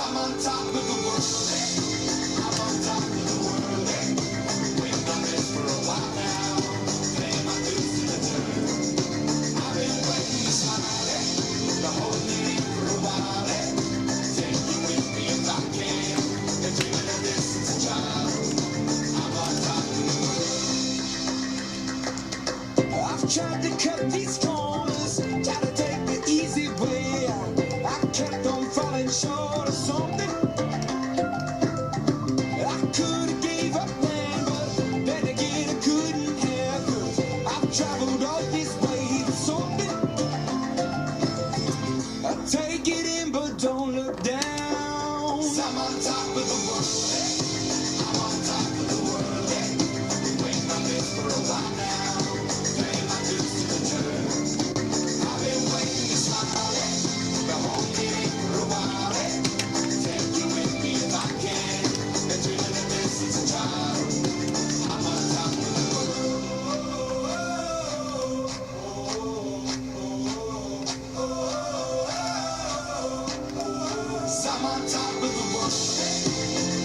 I'm on top of the world. I'm on top of the world. Waiting on this for a while now. Paying my dues to the dirt. I've been waiting to smile. To hold me for a while. Take you with me if I can. Been dreaming of this since a child. I'm on top of the world. I've tried to cut these corners, tried to take the easy way. I kept on falling short of something. I could have gave up then, but then again I couldn't have. 'Cause I've traveled all this way for something. I take it in, but don't look down. 'Cause I'm on top of the world. I'm on top of the world. Been waiting on this for a while now. Paying my dues to the dirt. I've been waiting to smile. To hold me for a while. Take you with me if I can. Been dreaming of this since a child. I'm on top of the world. 'Cause I'm on top of the world.